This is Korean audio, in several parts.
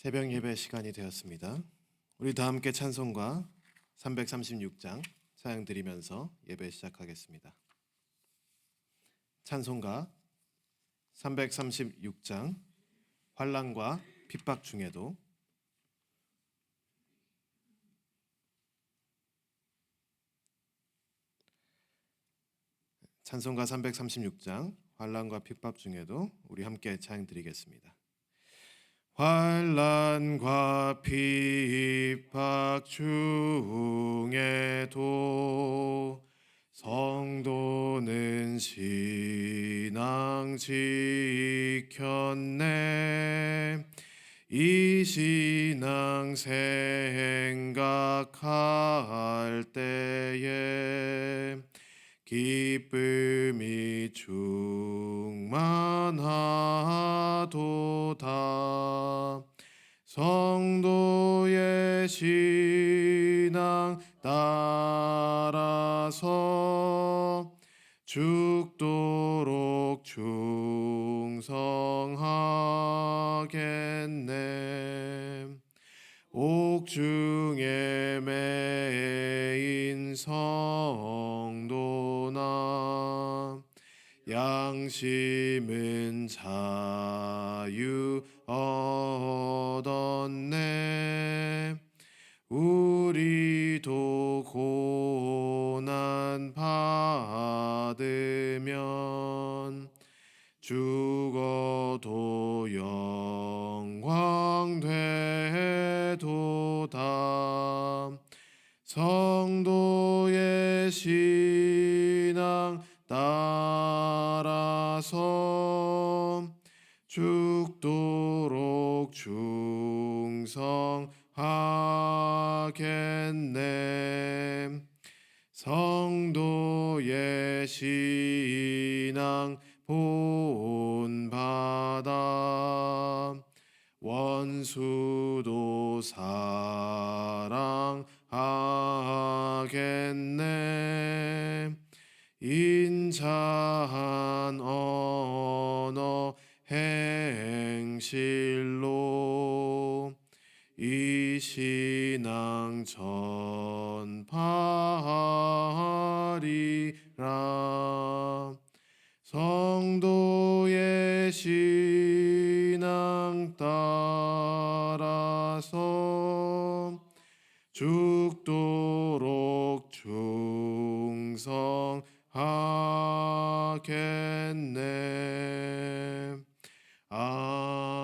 새벽 예배 시간이 되었습니다. 우리 다 함께 찬송가 336장 찬양 드리면서 예배 시작하겠습니다. 찬송가 336장 환난과 핍박 중에도. 찬송가 336장 환난과 핍박 중에도 우리 함께 찬양 드리겠습니다. 환난과 핍박 중에도 성도는 신앙 지켰네. 이 신앙 생각할 때에 기쁨이 충만하도다. 성도의 신앙 따라서 죽도록 충성하겠네. 옥중에 매인 성도나 양심은 자유 얻었네. 우리도 고난 받으면 죽어도 영광 되도다. 성도의 신앙 따라서 죽도록 충성하겠네. 성도의 신앙 본받아 원수도 사랑하겠네. 인자한 언어 행실로 이 신앙 전파하리라. 성도의 신앙 따라서 죽도록 충성하겠네. 아멘.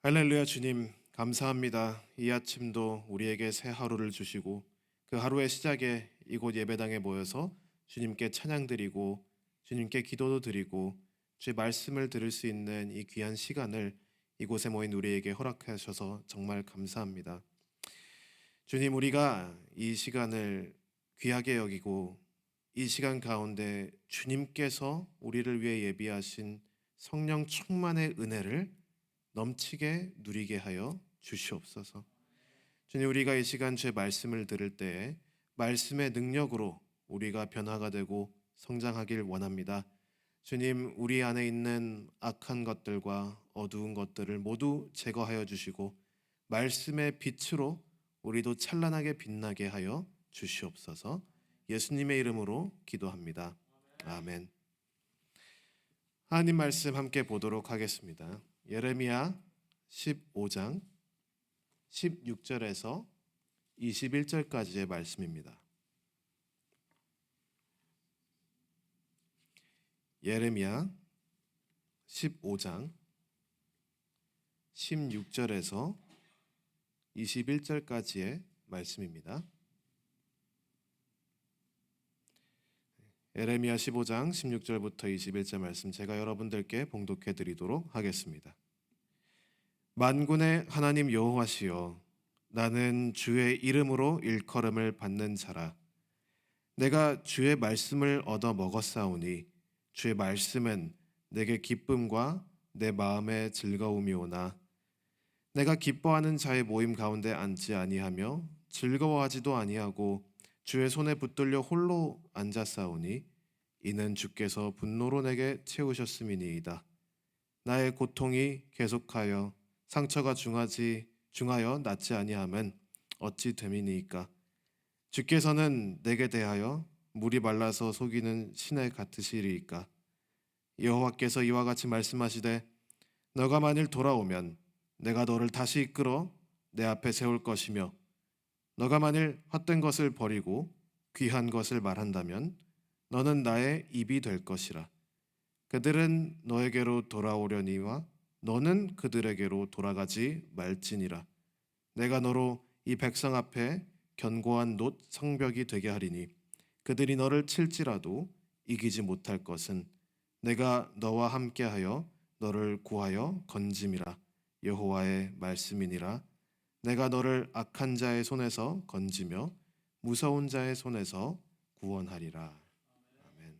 할렐루야. 주님 감사합니다. 이 아침도 우리에게 새 하루를 주시고 그 하루의 시작에 이곳 예배당에 모여서 주님께 찬양드리고 주님께 기도도 드리고 주의 말씀을 들을 수 있는 이 귀한 시간을 이곳에 모인 우리에게 허락하셔서 정말 감사합니다. 주님, 우리가 이 시간을 귀하게 여기고 이 시간 가운데 주님께서 우리를 위해 예비하신 성령 충만의 은혜를 넘치게 누리게 하여 주시옵소서. 주님, 우리가 이 시간 주의 말씀을 들을 때 말씀의 능력으로 우리가 변화가 되고 성장하길 원합니다. 주님, 우리 안에 있는 악한 것들과 어두운 것들을 모두 제거하여 주시고 말씀의 빛으로 우리도 찬란하게 빛나게 하여 주시옵소서. 예수님의 이름으로 기도합니다. 아멘. 하나님 말씀 함께 보도록 하겠습니다. 예레미야 15장 16절에서 21절까지의 말씀입니다. 예레미야 15장 16절에서 21절까지의 말씀입니다. 예레미야 15장 16절부터 21절 말씀 제가 여러분들께 봉독해 드리도록 하겠습니다. 만군의 하나님 여호와시여, 나는 주의 이름으로 일컬음을 받는 자라. 내가 주의 말씀을 얻어 먹었사오니 주의 말씀은 내게 기쁨과 내 마음의 즐거움이오나 내가 기뻐하는 자의 모임 가운데 앉지 아니하며 즐거워하지도 아니하고 주의 손에 붙들려 홀로 앉았사오니 이는 주께서 분노로 내게 채우셨음이니이다. 나의 고통이 계속하여 상처가 중하여 낫지 아니함은 어찌 됨이니이까. 주께서는 내게 대하여 물이 말라서 속이는 시내 같으시리이까. 여호와께서 이와 같이 말씀하시되 너가 만일 돌아오면 내가 너를 다시 이끌어 내 앞에 세울 것이며 너가 만일 헛된 것을 버리고 귀한 것을 말한다면 너는 나의 입이 될 것이라. 그들은 너에게로 돌아오려니와 너는 그들에게로 돌아가지 말지니라. 내가 너로 이 백성 앞에 견고한 놋 성벽이 되게 하리니 그들이 너를 칠지라도 이기지 못할 것은 내가 너와 함께하여 너를 구하여 건짐이라. 여호와의 말씀이니라. 내가 너를 악한 자의 손에서 건지며 무서운 자의 손에서 구원하리라. 아멘.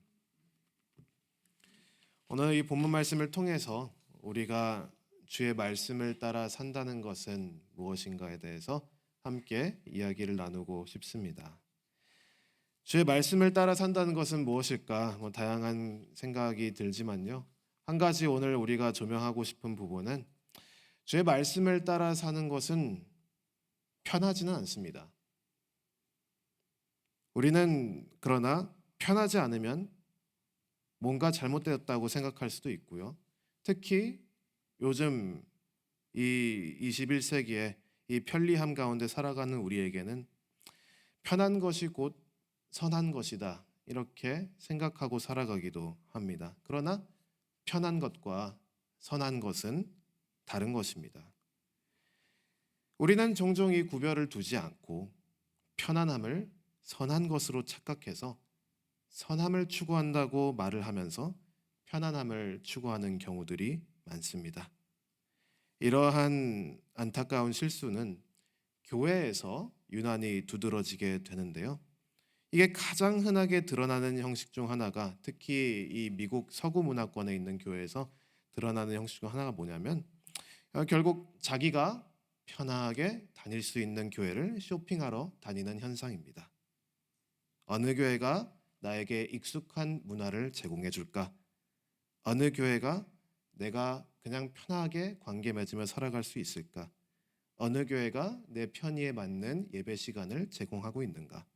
오늘 이 본문 말씀을 통해서 우리가 주의 말씀을 따라 산다는 것은 무엇인가에 대해서 함께 이야기를 나누고 싶습니다. 주의 말씀을 따라 산다는 것은 무엇일까? 다양한 생각이 들지만요. 한 가지 오늘 우리가 조명하고 싶은 부분은 주의 말씀을 따라 사는 것은 편하지는 않습니다. 우리는 그러나 편하지 않으면 뭔가 잘못되었다고 생각할 수도 있고요. 특히 요즘 이 21세기에 이 편리함 가운데 살아가는 우리에게는 편한 것이 곧 선한 것이다 이렇게 생각하고 살아가기도 합니다. 그러나 편한 것과 선한 것은 다른 것입니다. 우리는 종종 이 구별을 두지 않고 편안함을 선한 것으로 착각해서 선함을 추구한다고 말을 하면서 편안함을 추구하는 경우들이 많습니다. 이러한 안타까운 실수는 교회에서 유난히 두드러지게 되는데요. 이게 가장 흔하게 드러나는 형식 중 하나가 특히 이 미국 서구 문화권에 있는 교회에서 드러나는 형식 중 하나가 뭐냐면 결국 자기가 편하게 다닐 수 있는 교회를 쇼핑하러 다니는 현상입니다. 어느 교회가 나에게 익숙한 문화를 제공해 줄까? 어느 교회가 내가 그냥 편하게 관계 맺으며 살아갈 수 있을까? 어느 교회가 내 편의에 맞는 예배 시간을 제공하고 있는가?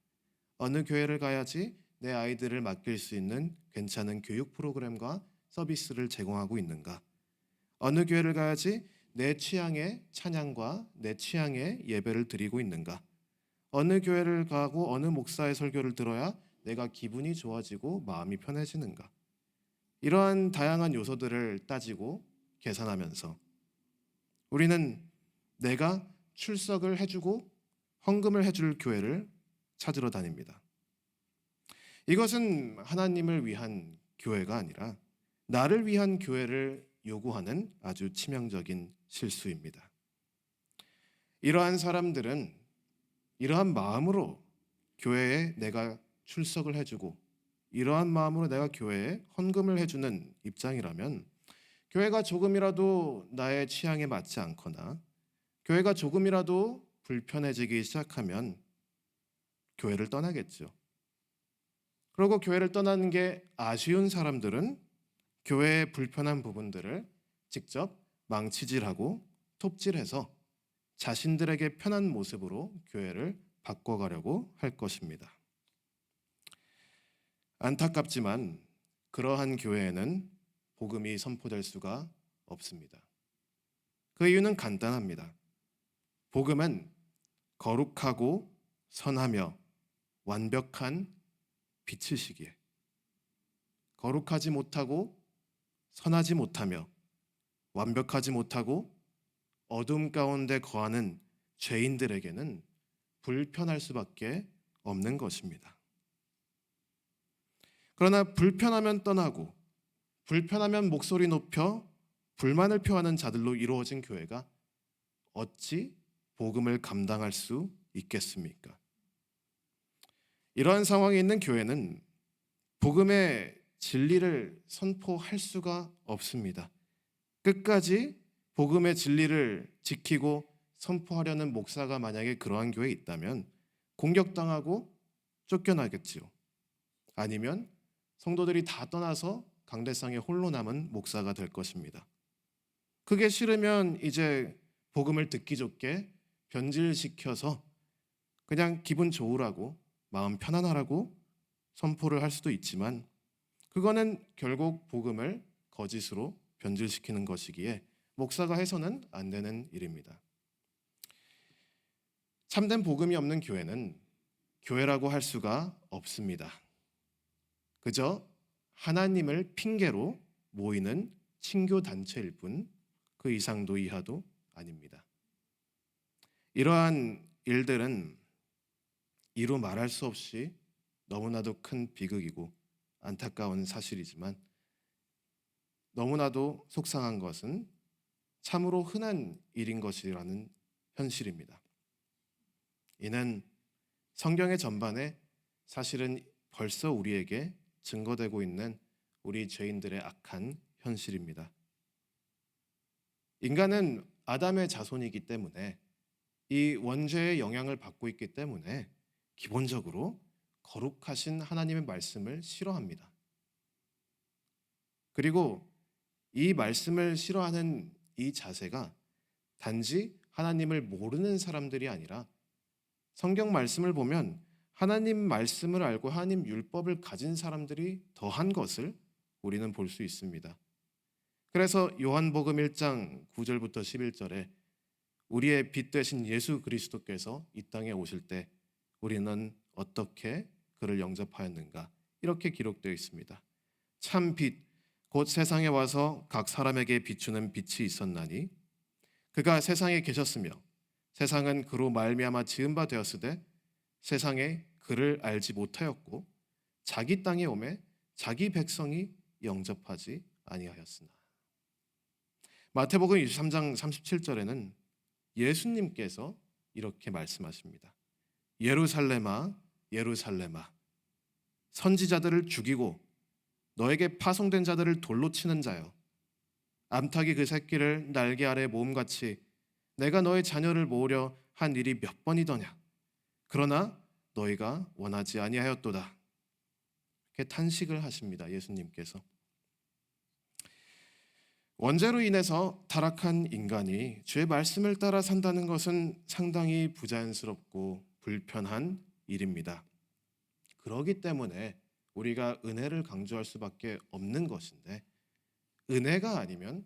어느 교회를 가야지 내 아이들을 맡길 수 있는 괜찮은 교육 프로그램과 서비스를 제공하고 있는가? 어느 교회를 가야지 내 취향의 찬양과 내 취향의 예배를 드리고 있는가? 어느 교회를 가고 어느 목사의 설교를 들어야 내가 기분이 좋아지고 마음이 편해지는가? 이러한 다양한 요소들을 따지고 계산하면서 우리는 내가 출석을 해주고 헌금을 해줄 교회를 찾으러 다닙니다. 이것은 하나님을 위한 교회가 아니라 나를 위한 교회를 요구하는 아주 치명적인 실수입니다. 이러한 사람들은 이러한 마음으로 교회에 내가 출석을 해주고 이러한 마음으로 내가 교회에 헌금을 해주는 입장이라면 교회가 조금이라도 나의 취향에 맞지 않거나 교회가 조금이라도 불편해지기 시작하면 교회를 떠나겠죠. 그리고 교회를 떠나는 게 아쉬운 사람들은 교회의 불편한 부분들을 직접 망치질하고 톱질해서 자신들에게 편한 모습으로 교회를 바꿔가려고 할 것입니다. 안타깝지만 그러한 교회에는 복음이 선포될 수가 없습니다. 그 이유는 간단합니다. 복음은 거룩하고 선하며 완벽한 빛이시기에 거룩하지 못하고 선하지 못하며 완벽하지 못하고 어둠 가운데 거하는 죄인들에게는 불편할 수밖에 없는 것입니다. 그러나 불편하면 떠나고 불편하면 목소리 높여 불만을 표하는 자들로 이루어진 교회가 어찌 복음을 감당할 수 있겠습니까? 이러한 상황에 있는 교회는 복음의 진리를 선포할 수가 없습니다. 끝까지 복음의 진리를 지키고 선포하려는 목사가 만약에 그러한 교회에 있다면 공격당하고 쫓겨나겠지요. 아니면 성도들이 다 떠나서 강대상에 홀로 남은 목사가 될 것입니다. 그게 싫으면 이제 복음을 듣기 좋게 변질시켜서 그냥 기분 좋으라고, 마음 편안하라고 선포를 할 수도 있지만, 그거는 결국 복음을 거짓으로 변질시키는 것이기에 목사가 해서는 안 되는 일입니다. 참된 복음이 없는 교회는 교회라고 할 수가 없습니다. 그저 하나님을 핑계로 모이는 친교 단체일 뿐 그 이상도 이하도 아닙니다. 이러한 일들은 이루 말할 수 없이 너무나도 큰 비극이고 안타까운 사실이지만, 너무나도 속상한 것은 참으로 흔한 일인 것이라는 현실입니다. 이는 성경의 전반에 사실은 벌써 우리에게 증거되고 있는 우리 죄인들의 악한 현실입니다. 인간은 아담의 자손이기 때문에, 이 원죄의 영향을 받고 있기 때문에 기본적으로 거룩하신 하나님의 말씀을 싫어합니다. 그리고 이 말씀을 싫어하는 이 자세가 단지 하나님을 모르는 사람들이 아니라, 성경 말씀을 보면 하나님 말씀을 알고 하나님 율법을 가진 사람들이 더한 것을 우리는 볼 수 있습니다. 그래서 요한복음 1장 9절부터 11절에 우리의 빛 되신 예수 그리스도께서 이 땅에 오실 때 우리는 어떻게 그를 영접하였는가, 이렇게 기록되어 있습니다. 참 빛, 곧 세상에 와서 각 사람에게 비추는 빛이 있었나니 그가 세상에 계셨으며 세상은 그로 말미암아 지은 바 되었으되 세상에 그를 알지 못하였고 자기 땅에 오매 자기 백성이 영접하지 아니하였으나. 마태복음 23장 37절에는 예수님께서 이렇게 말씀하십니다. 예루살렘아 예루살렘아, 선지자들을 죽이고 너에게 파송된 자들을 돌로 치는 자여, 암탉이 그 새끼를 날개 아래 모음같이 내가 너의 자녀를 모으려 한 일이 몇 번이더냐. 그러나 너희가 원하지 아니하였도다. 이렇게 탄식을 하십니다. 예수님께서. 원죄로 인해서 타락한 인간이 주의 말씀을 따라 산다는 것은 상당히 부자연스럽고 불편한 일입니다. 그렇기 때문에 우리가 은혜를 강조할 수밖에 없는 것인데, 은혜가 아니면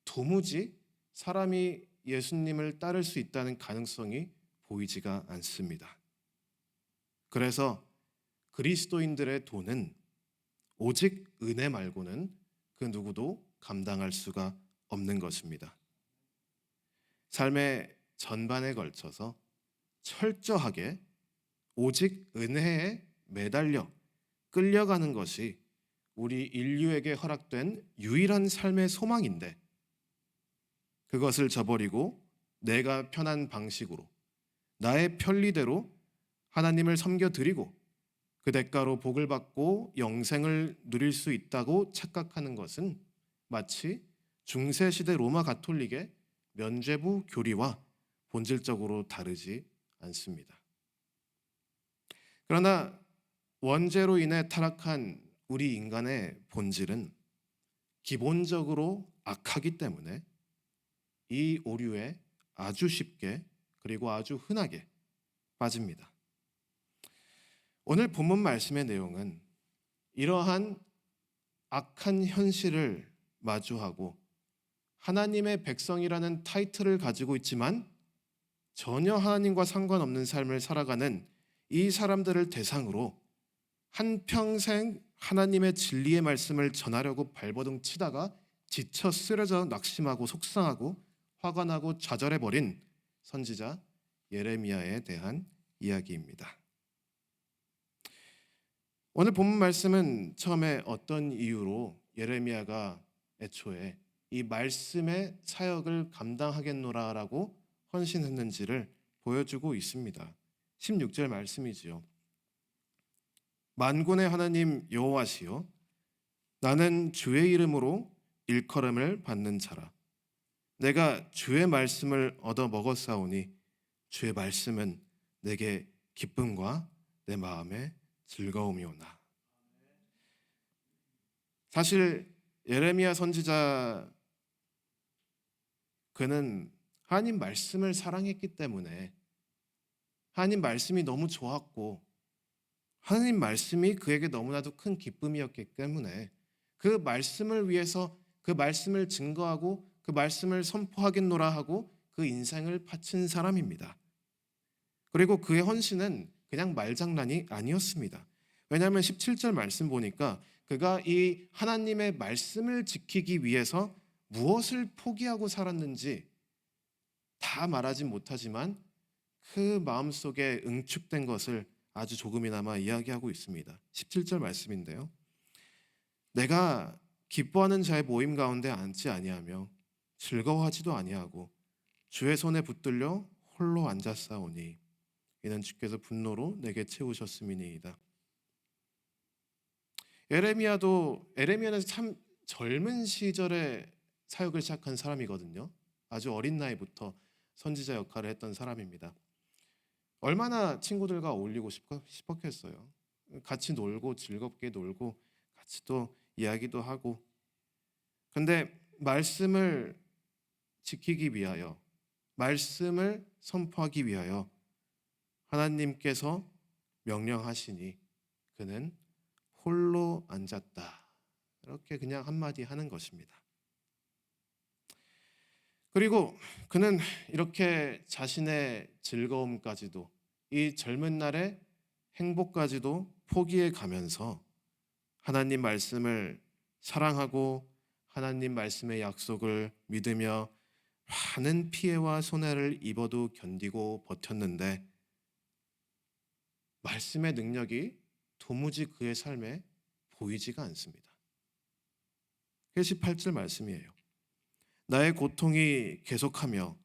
도무지 사람이 예수님을 따를 수 있다는 가능성이 보이지가 않습니다. 그래서 그리스도인들의 도는 오직 은혜 말고는 그 누구도 감당할 수가 없는 것입니다. 삶의 전반에 걸쳐서 철저하게 오직 은혜에 매달려 끌려가는 것이 우리 인류에게 허락된 유일한 삶의 소망인데, 그것을 저버리고 내가 편한 방식으로 나의 편리대로 하나님을 섬겨드리고 그 대가로 복을 받고 영생을 누릴 수 있다고 착각하는 것은 마치 중세시대 로마 가톨릭의 면죄부 교리와 본질적으로 다르지 않습니다. 그러나 원죄로 인해 타락한 우리 인간의 본질은 기본적으로 악하기 때문에 이 오류에 아주 쉽게 그리고 아주 흔하게 빠집니다. 오늘 본문 말씀의 내용은 이러한 악한 현실을 마주하고 하나님의 백성이라는 타이틀을 가지고 있지만 전혀 하나님과 상관없는 삶을 살아가는 이 사람들을 대상으로 한평생 하나님의 진리의 말씀을 전하려고 발버둥 치다가 지쳐 쓰러져 낙심하고 속상하고 화가 나고 좌절해버린 선지자 예레미야에 대한 이야기입니다. 오늘 본문 말씀은 처음에 어떤 이유로 예레미야가 애초에 이 말씀의 사역을 감당하겠노라라고 헌신했는지를 보여주고 있습니다. 16절 말씀이지요. 만군의 하나님 여호와시여, 나는 주의 이름으로 일컬음을 받는 자라. 내가 주의 말씀을 얻어 먹었사오니 주의 말씀은 내게 기쁨과 내 마음의 즐거움이오나. 사실 예레미야 선지자 그는 하나님 말씀을 사랑했기 때문에 하나님 말씀이 너무 좋았고 하나님 말씀이 그에게 너무나도 큰 기쁨이었기 때문에 그 말씀을 위해서 그 말씀을 증거하고 그 말씀을 선포하겠노라 하고 그 인생을 바친 사람입니다. 그리고 그의 헌신은 그냥 말장난이 아니었습니다. 왜냐하면 17절 말씀 보니까 그가 이 하나님의 말씀을 지키기 위해서 무엇을 포기하고 살았는지 다 말하지 못하지만 그 마음속에 응축된 것을 아주 조금이나마 이야기하고 있습니다. 17절 말씀인데요. 내가 기뻐하는 자의 모임 가운데 앉지 아니하며 즐거워하지도 아니하고 주의 손에 붙들려 홀로 앉았사오니 이는 주께서 분노로 내게 채우셨음이니이다. 에레미야는 참 젊은 시절에 사역을 시작한 사람이거든요. 아주 어린 나이부터 선지자 역할을 했던 사람입니다. 얼마나 친구들과 어울리고 싶었겠어요. 같이 놀고 즐겁게 놀고 같이 또 이야기도 하고. 근데 말씀을 지키기 위하여 말씀을 선포하기 위하여 하나님께서 명령하시니 그는 홀로 앉았다. 이렇게 그냥 한마디 하는 것입니다. 그리고 그는 이렇게 자신의 즐거움까지도 이 젊은 날의 행복까지도 포기해 가면서 하나님 말씀을 사랑하고 하나님 말씀의 약속을 믿으며 많은 피해와 손해를 입어도 견디고 버텼는데 말씀의 능력이 도무지 그의 삶에 보이지가 않습니다. 18절 말씀이에요. 나의 고통이 계속하며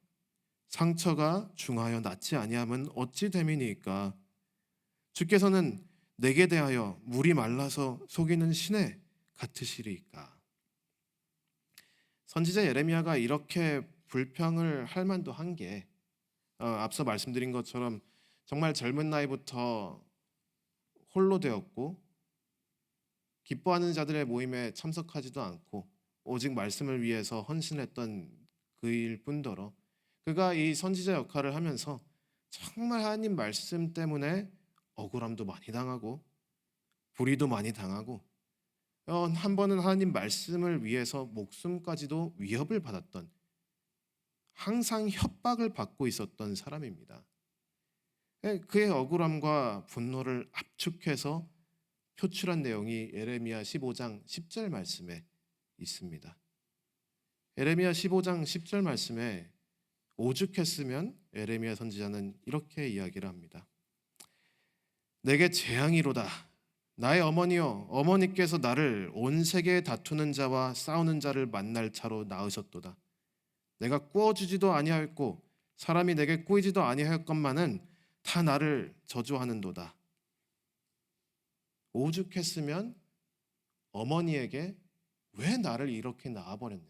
상처가 중하여 낫지 아니함은 어찌 됨이니까 주께서는 내게 대하여 물이 말라서 속이는 시내 같으시리까. 선지자 예레미야가 이렇게 불평을 할 만도 한 게 앞서 말씀드린 것처럼 정말 젊은 나이부터 홀로 되었고 기뻐하는 자들의 모임에 참석하지도 않고 오직 말씀을 위해서 헌신했던 그일 뿐더러 그가 이 선지자 역할을 하면서 정말 하나님 말씀 때문에 억울함도 많이 당하고 불의도 많이 당하고 한 번은 하나님 말씀을 위해서 목숨까지도 위협을 받았던 항상 협박을 받고 있었던 사람입니다. 그의 억울함과 분노를 압축해서 표출한 내용이 예레미야 15장 10절 말씀에 있습니다. 예레미야 15장 10절 말씀에 오죽했으면 예레미야 선지자는 이렇게 이야기를 합니다. 내게 재앙이로다. 나의 어머니여, 어머니께서 나를 온 세계에 다투는 자와 싸우는 자를 만날 차로 낳으셨도다. 내가 꾸어주지도 아니하였고 사람이 내게 꾸이지도 아니하였건만은 다 나를 저주하는도다. 오죽했으면 어머니에게 왜 나를 이렇게 낳아버렸냐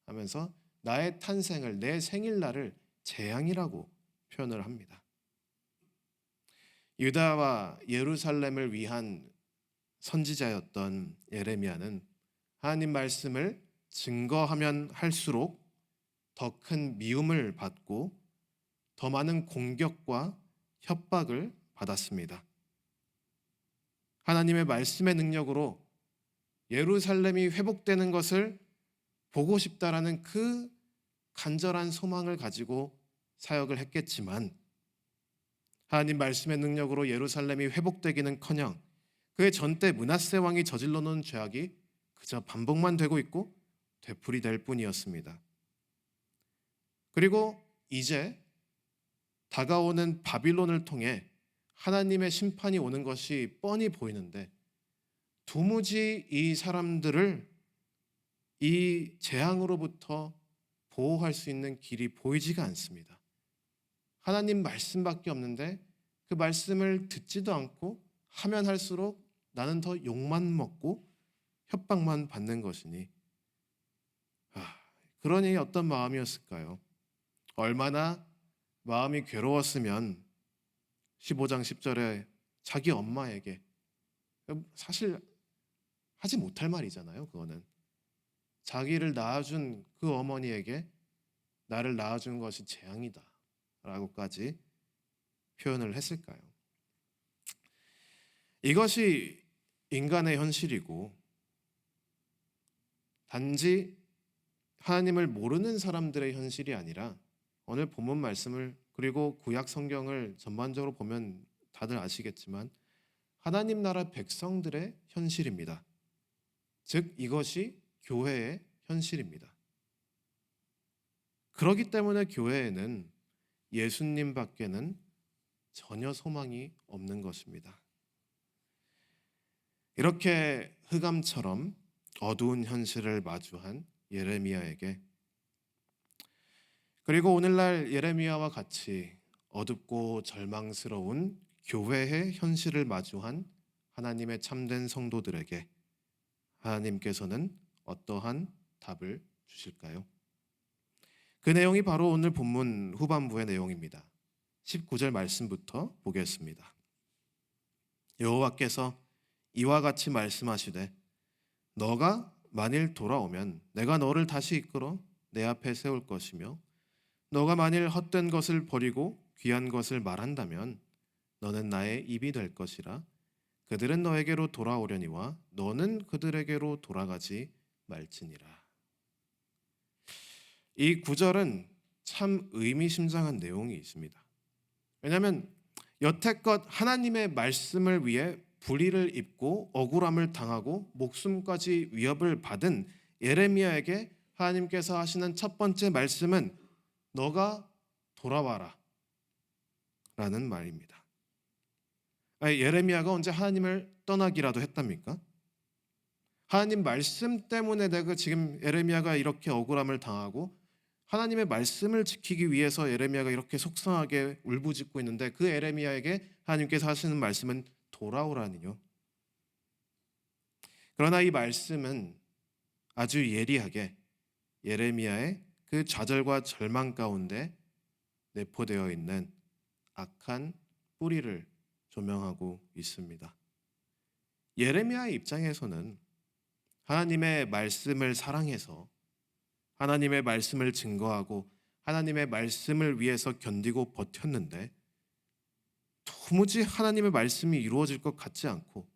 하면서 나의 탄생을, 내 생일날을 재앙이라고 표현을 합니다. 유다와 예루살렘을 위한 선지자였던 예레미야는 하나님 말씀을 증거하면 할수록 더 큰 미움을 받고 더 많은 공격과 협박을 받았습니다. 하나님의 말씀의 능력으로 예루살렘이 회복되는 것을 보고 싶다라는 그 간절한 소망을 가지고 사역을 했겠지만 하나님 말씀의 능력으로 예루살렘이 회복되기는커녕 그의 전대 므낫세 왕이 저질러 놓은 죄악이 그저 반복만 되고 있고 되풀이될 뿐이었습니다. 그리고 이제 다가오는 바빌론을 통해 하나님의 심판이 오는 것이 뻔히 보이는데 도무지 이 사람들을 이 재앙으로부터 보호할 수 있는 길이 보이지가 않습니다. 하나님 말씀밖에 없는데 그 말씀을 듣지도 않고 하면 할수록 나는 더 욕만 먹고 협박만 받는 것이니 그러니 어떤 마음이었을까요? 얼마나 마음이 괴로웠으면 15장 10절에 자기 엄마에게 사실 하지 못할 말이잖아요. 그거는 자기를 낳아준 그 어머니에게 나를 낳아준 것이 재앙이다 라고까지 표현을 했을까요? 이것이 인간의 현실이고 단지 하나님을 모르는 사람들의 현실이 아니라 오늘 본문 말씀을 그리고 구약 성경을 전반적으로 보면 다들 아시겠지만 하나님 나라 백성들의 현실입니다. 즉 이것이 교회의 현실입니다. 그렇기 때문에 교회에는 예수님 밖에는 전혀 소망이 없는 것입니다. 이렇게 흑암처럼 어두운 현실을 마주한 예레미야에게 그리고 오늘날 예레미야와 같이 어둡고 절망스러운 교회의 현실을 마주한 하나님의 참된 성도들에게 하나님께서는 어떠한 답을 주실까요? 그 내용이 바로 오늘 본문 후반부의 내용입니다. 19절 말씀부터 보겠습니다. 여호와께서 이와 같이 말씀하시되 너가 만일 돌아오면 내가 너를 다시 이끌어 내 앞에 세울 것이며 너가 만일 헛된 것을 버리고 귀한 것을 말한다면 너는 나의 입이 될 것이라 그들은 너에게로 돌아오려니와 너는 그들에게로 돌아가지 말지니라. 이 구절은 참 의미심장한 내용이 있습니다. 왜냐하면 여태껏 하나님의 말씀을 위해 불의를 입고 억울함을 당하고 목숨까지 위협을 받은 예레미야에게 하나님께서 하시는 첫 번째 말씀은 너가 돌아와라 라는 말입니다. 아니, 예레미야가 언제 하나님을 떠나기라도 했답니까? 하나님 말씀 때문에 내가 지금 예레미야가 이렇게 억울함을 당하고 하나님의 말씀을 지키기 위해서 예레미야가 이렇게 속상하게 울부짖고 있는데 그 예레미야에게 하나님께서 하시는 말씀은 돌아오라니요. 그러나 이 말씀은 아주 예리하게 예레미야의 그 좌절과 절망 가운데 내포되어 있는 악한 뿌리를 조명하고 있습니다. 예레미야의 입장에서는 하나님의 말씀을 사랑해서 하나님의 말씀을 증거하고 하나님의 말씀을 위해서 견디고 버텼는데 도무지 하나님의 말씀이 이루어질 것 같지 않고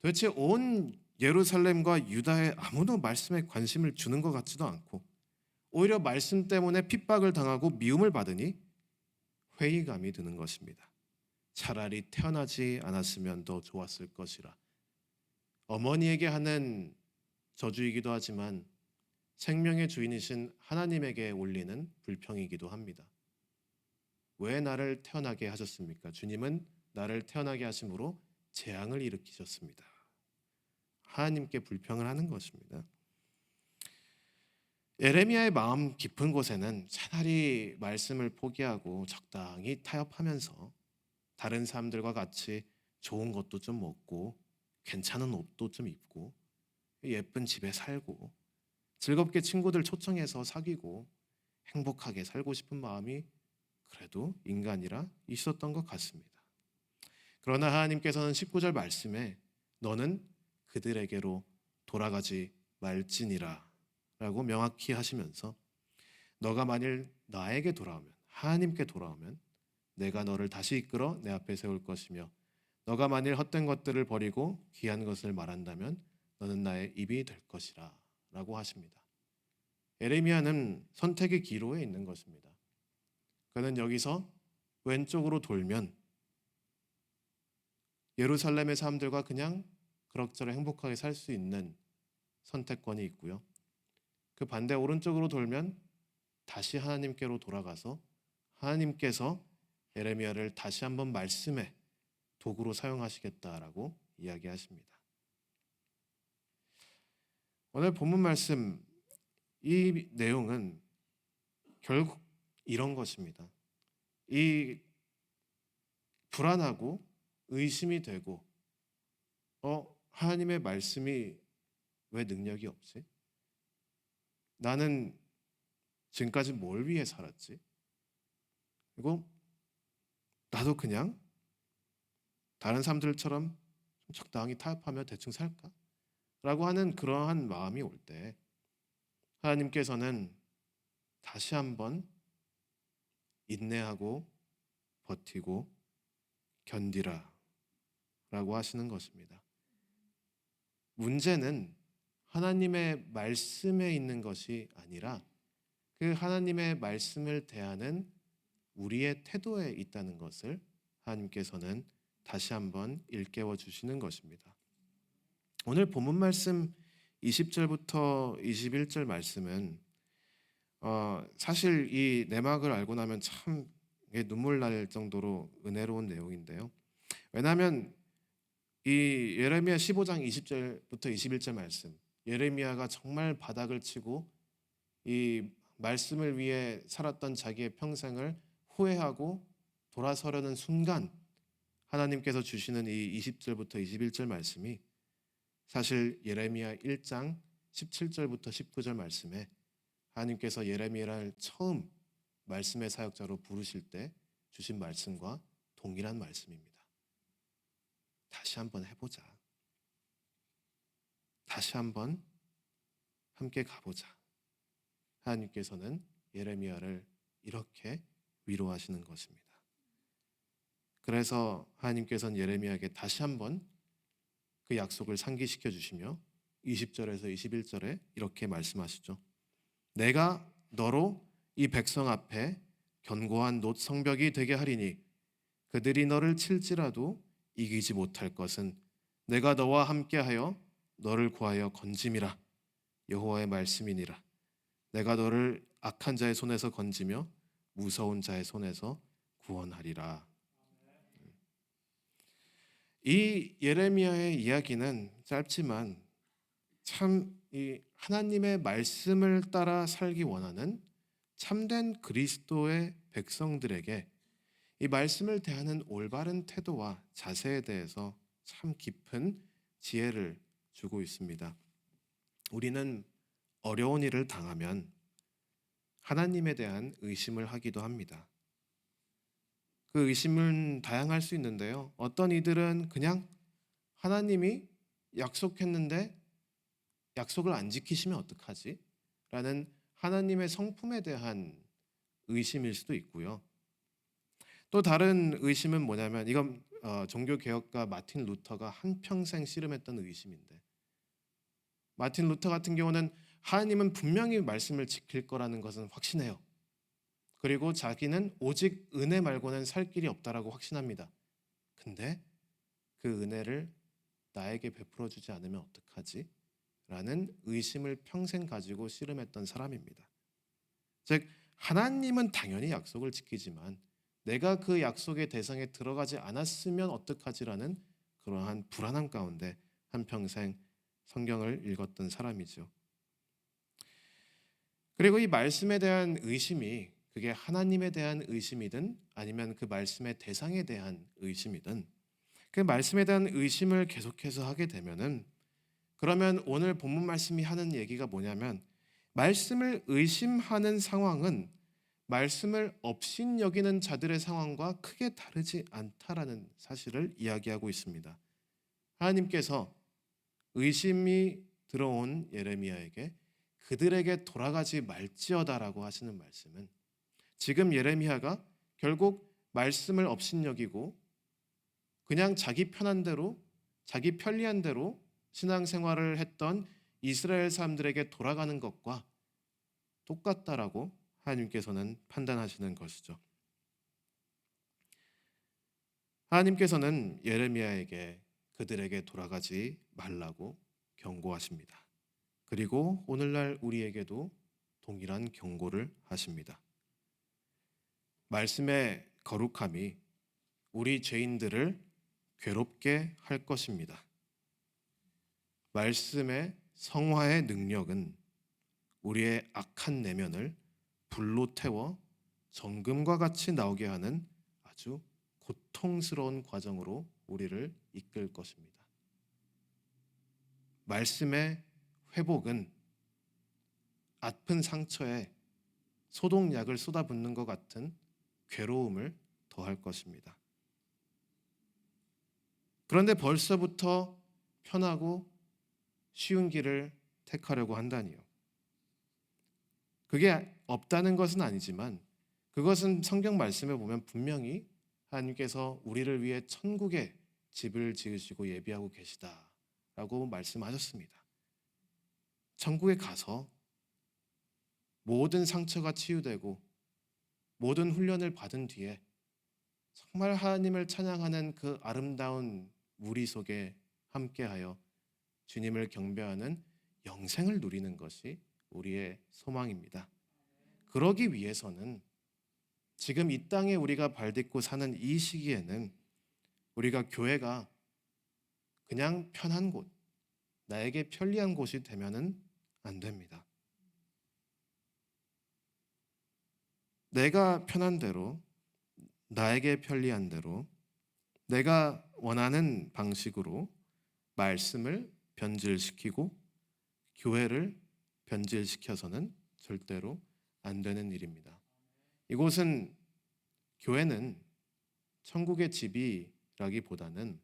도대체 온 예루살렘과 유다에 아무도 말씀에 관심을 주는 것 같지도 않고 오히려 말씀 때문에 핍박을 당하고 미움을 받으니 회의감이 드는 것입니다. 차라리 태어나지 않았으면 더 좋았을 것이라. 어머니에게 하는 저주이기도 하지만 생명의 주인이신 하나님에게 올리는 불평이기도 합니다. 왜 나를 태어나게 하셨습니까? 주님은 나를 태어나게 하심으로 재앙을 일으키셨습니다. 하나님께 불평을 하는 것입니다. 예레미야의 마음 깊은 곳에는 차라리 말씀을 포기하고 적당히 타협하면서 다른 사람들과 같이 좋은 것도 좀 먹고 괜찮은 옷도 좀 입고 예쁜 집에 살고 즐겁게 친구들 초청해서 사귀고 행복하게 살고 싶은 마음이 그래도 인간이라 있었던 것 같습니다. 그러나 하나님께서는 19절 말씀에 너는 그들에게로 돌아가지 말지니라 라고 명확히 하시면서 너가 만일 나에게 돌아오면 하나님께 돌아오면 내가 너를 다시 이끌어 내 앞에 세울 것이며 너가 만일 헛된 것들을 버리고 귀한 것을 말한다면 너는 나의 입이 될 것이라 라고 하십니다. 예레미야는 선택의 기로에 있는 것입니다. 그는 여기서 왼쪽으로 돌면 예루살렘의 사람들과 그냥 그럭저럭 행복하게 살 수 있는 선택권이 있고요. 그 반대 오른쪽으로 돌면 다시 하나님께로 돌아가서 하나님께서 예레미야를 다시 한번 말씀의 도구로 사용하시겠다라고 이야기하십니다. 오늘 본문 말씀 이 내용은 결국 이런 것입니다. 이 불안하고 의심이 되고 하나님의 말씀이 왜 능력이 없지? 나는 지금까지 뭘 위해 살았지? 그리고 나도 그냥 다른 사람들처럼 적당히 타협하며 대충 살까? 라고 하는 그러한 마음이 올 때 하나님께서는 다시 한번 인내하고 버티고 견디라 라고 하시는 것입니다. 문제는 하나님의 말씀에 있는 것이 아니라 그 하나님의 말씀을 대하는 우리의 태도에 있다는 것을 하나님께서는 다시 한번 일깨워 주시는 것입니다. 오늘 본문 말씀 20절부터 21절 말씀은 사실 이 내막을 알고 나면 참 눈물 날 정도로 은혜로운 내용인데요. 왜냐하면 이 예레미야 15장 20절부터 21절 말씀, 예레미야가 정말 바닥을 치고 이 말씀을 위해 살았던 자기의 평생을 후회하고 돌아서려는 순간 하나님께서 주시는 이 20절부터 21절 말씀이 사실 예레미야 1장 17절부터 19절 말씀에 하나님께서 예레미야를 처음 말씀의 사역자로 부르실 때 주신 말씀과 동일한 말씀입니다. 다시 한번 해보자. 다시 한번 함께 가보자. 하나님께서는 예레미야를 이렇게 위로하시는 것입니다. 그래서 하나님께서는 예레미야에게 다시 한번 그 약속을 상기시켜 주시며 20절에서 21절에 이렇게 말씀하시죠. 내가 너로 이 백성 앞에 견고한 놋 성벽이 되게 하리니 그들이 너를 칠지라도 이기지 못할 것은 내가 너와 함께하여 너를 구하여 건짐이라. 여호와의 말씀이니라. 내가 너를 악한 자의 손에서 건지며 무서운 자의 손에서 구원하리라. 이 예레미야의 이야기는 짧지만 참 이 하나님의 말씀을 따라 살기 원하는 참된 그리스도의 백성들에게 이 말씀을 대하는 올바른 태도와 자세에 대해서 참 깊은 지혜를 주고 있습니다. 우리는 어려운 일을 당하면 하나님에 대한 의심을 하기도 합니다. 그 의심은 다양할 수 있는데요. 어떤 이들은 그냥 하나님이 약속했는데 약속을 안 지키시면 어떡하지? 라는 하나님의 성품에 대한 의심일 수도 있고요. 또 다른 의심은 뭐냐면 이건 종교개혁가 마틴 루터가 한평생 씨름했던 의심인데 마틴 루터 같은 경우는 하나님은 분명히 말씀을 지킬 거라는 것은 확신해요. 그리고 자기는 오직 은혜 말고는 살 길이 없다라고 확신합니다. 근데 그 은혜를 나에게 베풀어 주지 않으면 어떡하지? 라는 의심을 평생 가지고 씨름했던 사람입니다. 즉 하나님은 당연히 약속을 지키지만 내가 그 약속의 대상에 들어가지 않았으면 어떡하지라는 그러한 불안함 가운데 한평생 성경을 읽었던 사람이죠. 그리고 이 말씀에 대한 의심이 그게 하나님에 대한 의심이든 아니면 그 말씀의 대상에 대한 의심이든 그 말씀에 대한 의심을 계속해서 하게 되면은 그러면 오늘 본문 말씀이 하는 얘기가 뭐냐면 말씀을 의심하는 상황은 말씀을 업신여기는 자들의 상황과 크게 다르지 않다라는 사실을 이야기하고 있습니다. 하나님께서 의심이 들어온 예레미야에게 그들에게 돌아가지 말지어다라고 하시는 말씀은 지금 예레미야가 결국 말씀을 업신여기고 그냥 자기 편한 대로 자기 편리한 대로 신앙생활을 했던 이스라엘 사람들에게 돌아가는 것과 똑같다라고 하나님께서는 판단하시는 것이죠. 하나님께서는 예레미야에게 그들에게 돌아가지 말라고 경고하십니다. 그리고 오늘날 우리에게도 동일한 경고를 하십니다. 말씀의 거룩함이 우리 죄인들을 괴롭게 할 것입니다. 말씀의 성화의 능력은 우리의 악한 내면을 불로 태워 정금과 같이 나오게 하는 아주 고통스러운 과정으로 우리를 이끌 것입니다. 말씀의 회복은 아픈 상처에 소독약을 쏟아붓는 것 같은 괴로움을 더할 것입니다. 그런데 벌써부터 편하고 쉬운 길을 택하려고 한다니요. 그게 없다는 것은 아니지만 그것은 성경 말씀에 보면 분명히 하나님께서 우리를 위해 천국에 집을 지으시고 예비하고 계시다라고 말씀하셨습니다. 천국에 가서 모든 상처가 치유되고 모든 훈련을 받은 뒤에 정말 하나님을 찬양하는 그 아름다운 무리 속에 함께하여 주님을 경배하는 영생을 누리는 것이 우리의 소망입니다. 그러기 위해서는 지금 이 땅에 우리가 발딛고 사는 이 시기에는 우리가 교회가 그냥 편한 곳, 나에게 편리한 곳이 되면은 안 됩니다. 내가 편한 대로, 나에게 편리한 대로, 내가 원하는 방식으로 말씀을 변질시키고 교회를 변질시켜서는 절대로 안 되는 일입니다. 이곳은 교회는 천국의 집이라기보다는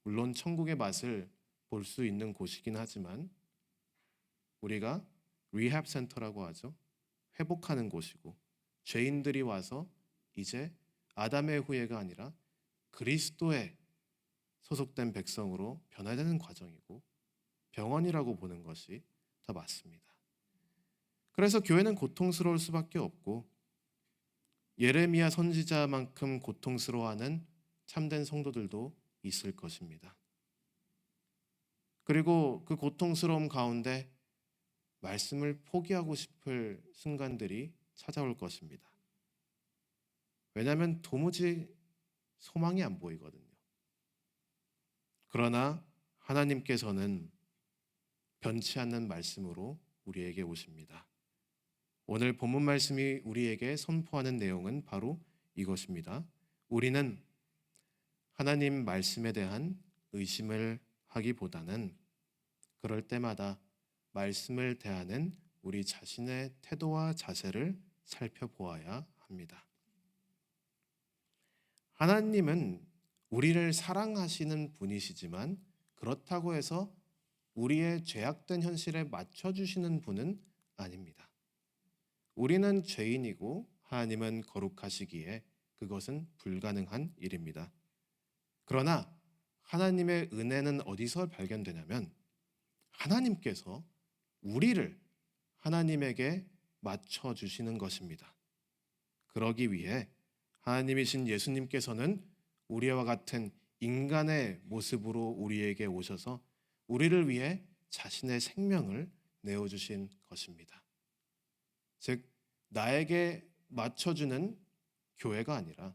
물론 천국의 맛을 볼 수 있는 곳이긴 하지만 우리가 리헵 센터라고 하죠. 회복하는 곳이고 죄인들이 와서 이제 아담의 후예가 아니라 그리스도에 소속된 백성으로 변화되는 과정이고 병원이라고 보는 것이 더 맞습니다. 그래서 교회는 고통스러울 수밖에 없고 예레미야 선지자만큼 고통스러워하는 참된 성도들도 있을 것입니다. 그리고 그 고통스러움 가운데 말씀을 포기하고 싶을 순간들이 찾아올 것입니다. 왜냐하면 도무지 소망이 안 보이거든요. 그러나 하나님께서는 변치 않는 말씀으로 우리에게 오십니다. 오늘 본문 말씀이 우리에게 선포하는 내용은 바로 이것입니다. 우리는 하나님 말씀에 대한 의심을 하기보다는 그럴 때마다 말씀을 대하는 우리 자신의 태도와 자세를 살펴보아야 합니다. 하나님은 우리를 사랑하시는 분이시지만 그렇다고 해서 우리의 죄악된 현실에 맞춰주시는 분은 아닙니다. 우리는 죄인이고 하나님은 거룩하시기에 그것은 불가능한 일입니다. 그러나 하나님의 은혜는 어디서 발견되냐면 하나님께서 우리를 하나님에게 맞춰주시는 것입니다. 그러기 위해 하나님이신 예수님께서는 우리와 같은 인간의 모습으로 우리에게 오셔서 우리를 위해 자신의 생명을 내어주신 것입니다. 즉 나에게 맞춰주는 교회가 아니라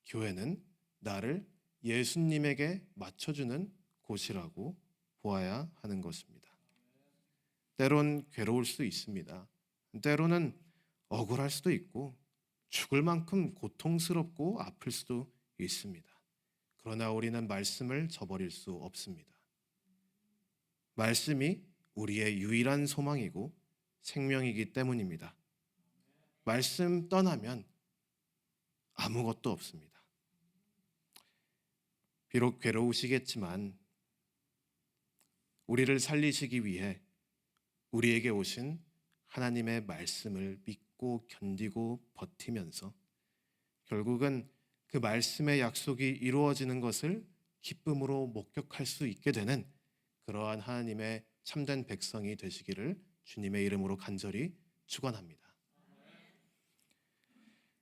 교회는 나를 예수님에게 맞춰주는 곳이라고 보아야 하는 것입니다. 때론 괴로울 수 있습니다. 때로는 억울할 수도 있고 죽을 만큼 고통스럽고 아플 수도 있습니다. 그러나 우리는 말씀을 저버릴 수 없습니다. 말씀이 우리의 유일한 소망이고 생명이기 때문입니다. 말씀 떠나면 아무것도 없습니다. 비록 괴로우시겠지만 우리를 살리시기 위해 우리에게 오신 하나님의 말씀을 믿고 견디고 버티면서 결국은 그 말씀의 약속이 이루어지는 것을 기쁨으로 목격할 수 있게 되는 그러한 하나님의 참된 백성이 되시기를 주님의 이름으로 간절히 축원합니다.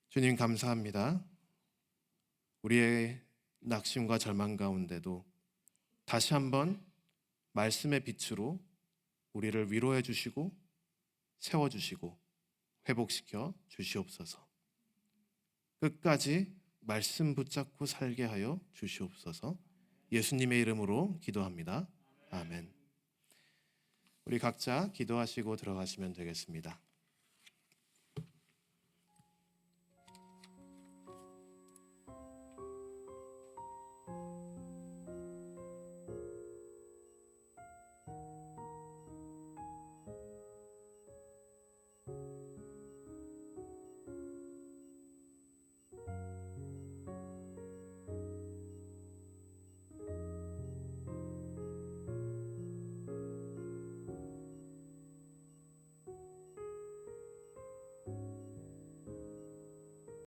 주님 감사합니다. 우리의 낙심과 절망 가운데도 다시 한번 말씀의 빛으로 우리를 위로해 주시고 세워 주시고 회복시켜 주시옵소서. 끝까지 말씀 붙잡고 살게 하여 주시옵소서. 예수님의 이름으로 기도합니다. 아멘. 우리 각자 기도하시고 들어가시면 되겠습니다.